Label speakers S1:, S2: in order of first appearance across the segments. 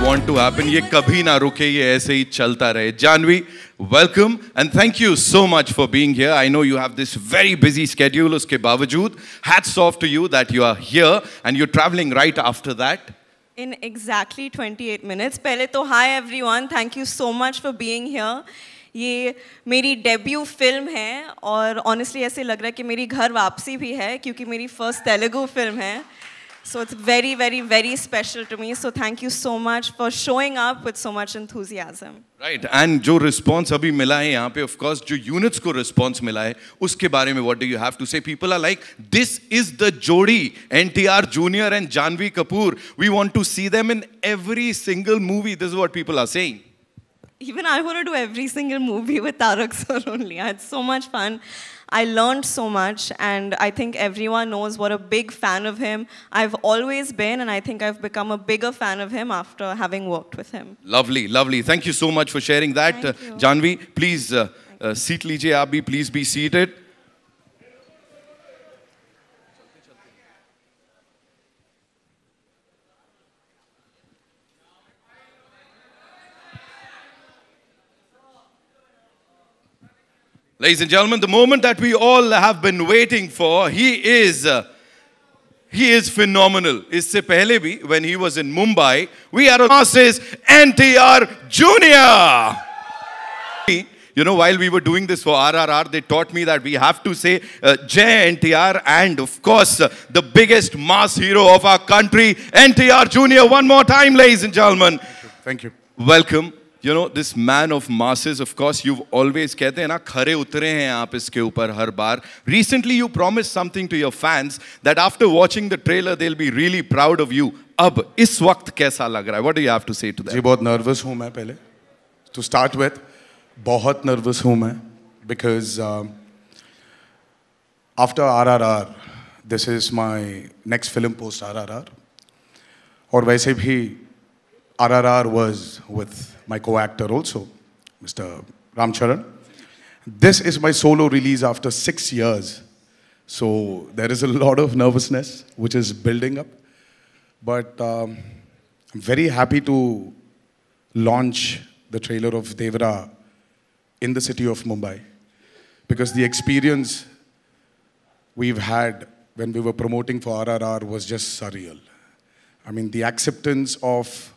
S1: want to happen. ये कभी ना रुके, ये ऐसे ही चलता रहे. Janvi, welcome and thank you so much for being here. I know you have this very busy schedule. उसके बावजूद, hats off to you that you are here and you're traveling right after that.
S2: In exactly 28 minutes. पहले तो hi everyone, thank you so much for being here. ये मेरी debut film है और honestly ऐसे लग रहा है कि मेरी घर वापसी भी है क्योंकि मेरी first तेलुगु फिल्म है. So it's very, very, very special to me. So thank you so much for showing up with so much enthusiasm.
S1: Right. And जो response अभी मिला है यहाँ पे, of course, जो units को response मिला है, उसके बारे में what do you have to say? People are like, this is the Jodi, NTR Jr. and Janvi Kapoor. We want to see them in every single movie. This is what people are saying.
S2: Even I want to do every single movie with Tarak sir only. I had so much fun. I learned so much and I think everyone knows what a big fan of him I've always been, and I think I've become a bigger fan of him after having worked with him.
S1: Lovely, lovely. Thank you so much for sharing that. Janvi, please seat lijiye aap bhi, please be seated. Ladies and gentlemen, the moment that we all have been waiting for, he is phenomenal. Isse pehle bhi, when he was in Mumbai, we had a masses NTR Jr. You know, while we were doing this for RRR, they taught me that we have to say Jai NTR and of course the biggest mass hero of our country, NTR Jr. One more time, ladies and gentlemen.
S3: Thank you.
S1: Welcome. You know, this man of masses, of course, you've always कहते हैं ना, खरे उतरे हैं आप इसके ऊपर हर बार. Recently, you promised something to your fans that after watching the trailer, they'll be really proud of you. अब इस वक्त कैसा लग रहा है? What do you have to say to that?
S3: जी बहुत nervous हूँ मैं पहले. To start with, बहुत nervous हूँ मैं because after RRR, this is my next film post RRR. और वैसे भी RRR was with my co-actor also, Mr. Ram Charan. This is my solo release after 6 years. So there is a lot of nervousness which is building up. But I'm very happy to launch the trailer of Devara in the city of Mumbai. Because the experience we've had when we were promoting for RRR was just surreal. I mean, the acceptance of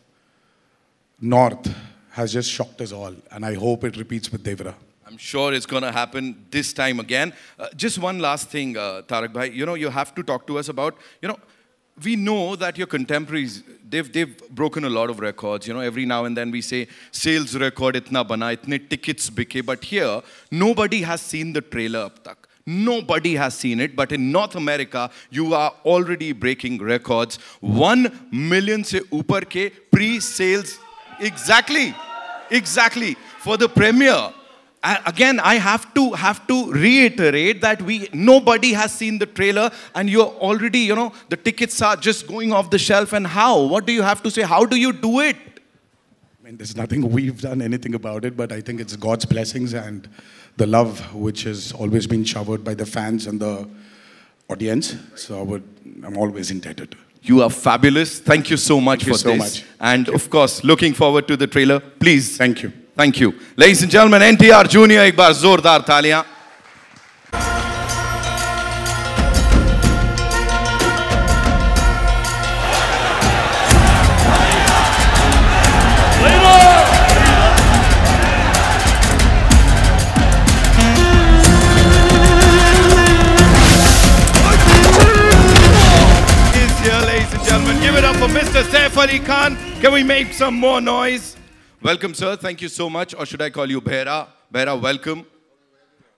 S3: North has just shocked us all, and I hope it repeats with Devara.
S1: I'm sure it's going to happen this time again. Just one last thing, Tarak bhai. You know, you have to talk to us about, you know, we know that your contemporaries, they've broken a lot of records. You know, every now and then we say, sales record itna bana, itne tickets bike. But here, nobody has seen the trailer ab tak. Nobody has seen it, but in North America, you are already breaking records. 1 million se upar ke pre-sales. Exactly. For the premiere. Again, I have to reiterate that nobody has seen the trailer and you're already, you know, the tickets are just going off the shelf. And how? What do you have to say? How do you do it?
S3: I mean, there's nothing we've done anything about it, but I think it's God's blessings and the love which has always been showered by the fans and the audience. So I'm always indebted.
S1: You are fabulous. Thank you so much for this. And of course, looking forward to the trailer. Please.
S3: Thank you.
S1: Thank you. Ladies and gentlemen, NTR Jr. एक बार जोरदार तालियां. Mr. Saif Ali Khan, can we make some more noise? Welcome, sir. Thank you so much. Or should I call you Bhera? Bhera, welcome.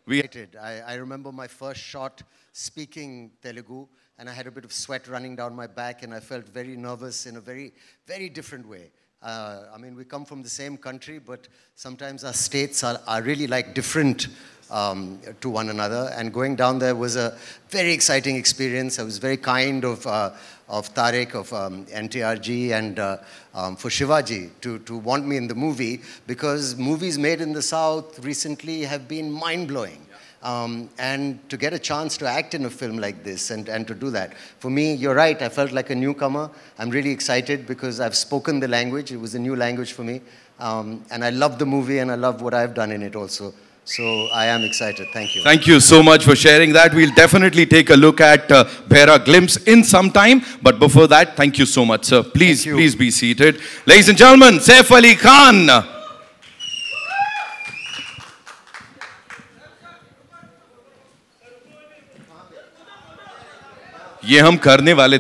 S4: I remember my first shot speaking Telugu, and I had a bit of sweat running down my back, and I felt very nervous in a very, very different way. I mean, we come from the same country, but sometimes our states are really like different to one another. And going down there was a very exciting experience. I was very kind of Tarak, of NTRG, and for Shivaji to want me in the movie, because movies made in the South recently have been mind-blowing. And to get a chance to act in a film like this and to do that, for me, you're right, I felt like a newcomer. I'm really excited because I've spoken the language. It was a new language for me. And I love the movie and I love what I've done in it also. So I am excited. Thank you.
S1: Thank you so much for sharing that. We'll definitely take a look at Bhera Glimpse in some time. But before that, thank you so much, sir. Please be seated. Ladies and gentlemen, Saif Ali Khan. ये हम करने वाले